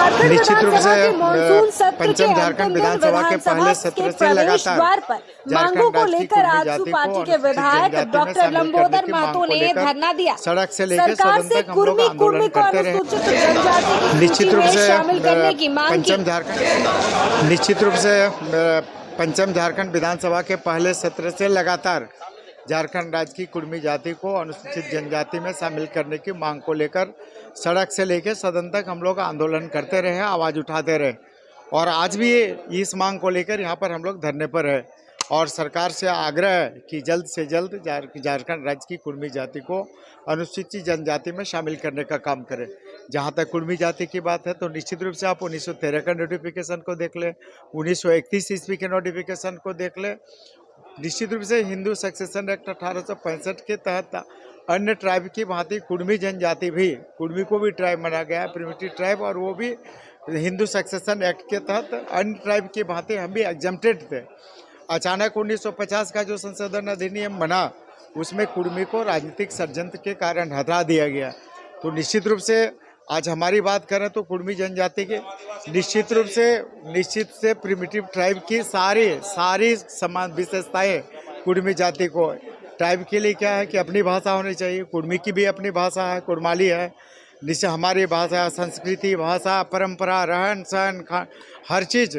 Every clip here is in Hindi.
निश्चित रूप से मानसून सत्र पंचम झारखंड विधानसभा के पहले सत्र से लगातार पर मांगों को लेकर आजसू पार्टी के विधायक डॉक्टर लंबोदर महतो ने धरना दिया। सड़क से लेकर सरकार से कुर्मी कुर्मी को अनुसूचित जनजाति की निश्चित सूची रूप में से शामिल करने की मांग की। निश्चित रूप से पंचम झारखंड विधानसभा के पहले सत्र से लगातार झारखंड राज्य की कुर्मी जाति को अनुसूचित जनजाति में शामिल करने की मांग को लेकर सड़क से लेकर सदन तक हम लोग आंदोलन करते रहे, आवाज़ उठाते रहे और आज भी इस मांग को लेकर यहाँ पर हम लोग धरने पर है और सरकार से आग्रह है कि जल्द से जल्द झारखंड राज्य की कुर्मी जाति को अनुसूचित जनजाति में शामिल करने का काम करें। जहाँ तक कुर्मी जाति की बात है तो निश्चित रूप से आप 1913 का नोटिफिकेशन को देख लें, 1931 ईस्वी के नोटिफिकेशन को देख लें। निश्चित रूप से हिंदू सक्सेशन एक्ट 1865 के तहत अन्य ट्राइब की भांति कुर्मी जनजाति भी, कुर्मी को भी ट्राइब माना गया है, प्रिमिटिव ट्राइब, और वो भी हिंदू सक्सेशन एक्ट के तहत अन्य ट्राइब की भांति हम भी एग्जम्प्टेड थे। अचानक 1950 का जो संशोधन अधिनियम बना उसमें कुर्मी को राजनीतिक षड्यंत्र के कारण हटा दिया गया। तो निश्चित रूप से आज हमारी बात करें तो कुर्मी जनजाति के निश्चित से प्रिमिटिव ट्राइब की सारी समान विशेषताएं कुर्मी जाति को, ट्राइब के लिए क्या है कि अपनी भाषा होनी चाहिए, कुर्मी की भी अपनी भाषा है, कुर्माली है, जिससे हमारी भाषा, संस्कृति, भाषा, परंपरा, रहन सहन, हर चीज़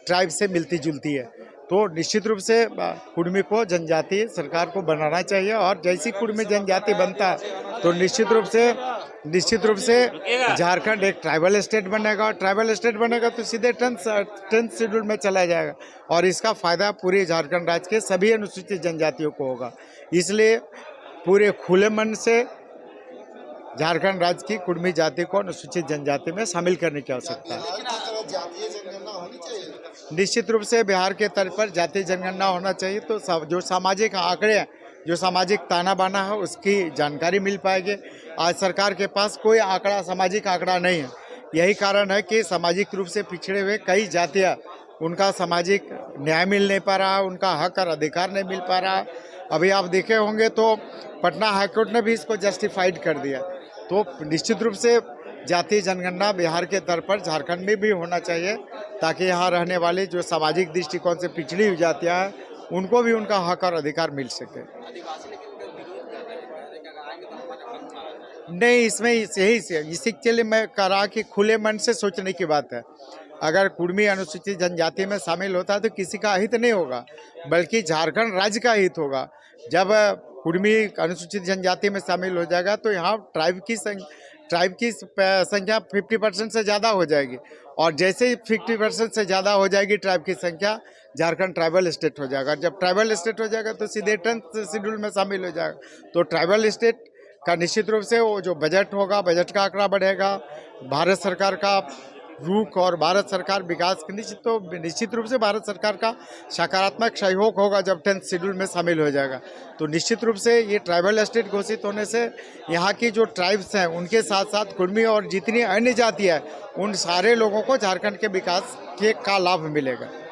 ट्राइब से मिलती जुलती है। तो निश्चित रूप से कुर्मी को जनजाति सरकार को बनाना चाहिए और जैसी कुर्मी जनजाति बनता है तो निश्चित रूप से झारखंड एक ट्राइबल स्टेट बनेगा और ट्राइबल स्टेट बनेगा तो सीधे 10th शेड्यूल में चला जाएगा और इसका फ़ायदा पूरे झारखंड राज्य के सभी अनुसूचित जनजातियों को होगा। इसलिए पूरे खुले मन से झारखंड राज्य की कुर्मी जाति को अनुसूचित जनजाति में शामिल करने की आवश्यकता है। निश्चित रूप से बिहार के तर्ज पर जातीय जनगणना होना चाहिए तो जो सामाजिक आंकड़े हैं, जो सामाजिक ताना बाना है उसकी जानकारी मिल पाएगी। आज सरकार के पास कोई आंकड़ा, सामाजिक आंकड़ा नहीं है। यही कारण है कि सामाजिक रूप से पिछड़े हुए कई जातियाँ, उनका सामाजिक न्याय मिल नहीं पा रहा, उनका हक और अधिकार नहीं मिल पा रहा। अभी आप देखे होंगे तो पटना हाईकोर्ट ने भी इसको जस्टिफाइड कर दिया। तो निश्चित रूप से जातीय जनगणना बिहार के तर्ज पर झारखंड में भी होना चाहिए ताकि यहाँ रहने वाले जो सामाजिक दृष्टिकोण से पिछड़ी हुई जातियाँ हैं उनको भी उनका हक और अधिकार मिल सके। नहीं, इसमें इसी के लिए मैं कह रहा कि खुले मन से सोचने की बात है। अगर कुर्मी अनुसूचित जनजाति में शामिल होता है तो किसी का हित नहीं होगा बल्कि झारखंड राज्य का हित होगा। जब कुर्मी अनुसूचित जनजाति में शामिल हो जाएगा तो यहाँ ट्राइब की संख्या 50% से ज़्यादा हो जाएगी और जैसे ही 50% से ज़्यादा हो जाएगी ट्राइब की संख्या, झारखंड ट्राइबल स्टेट हो जाएगा। जब ट्राइबल स्टेट हो जाएगा तो सीधे 10th शेड्यूल में शामिल हो जाएगा। तो ट्राइबल स्टेट का निश्चित रूप से वो जो बजट होगा, बजट का आंकड़ा बढ़ेगा, भारत सरकार का रुख और भारत सरकार विकास के निश्चित रूप से भारत सरकार का सकारात्मक सहयोग होगा जब 10th शेड्यूल में शामिल हो जाएगा। तो निश्चित रूप से ये ट्राइबल स्टेट घोषित होने से यहाँ की जो ट्राइब्स हैं उनके साथ साथ कुर्मी और जितनी अन्य जाति है उन सारे लोगों को झारखंड के विकास का लाभ मिलेगा।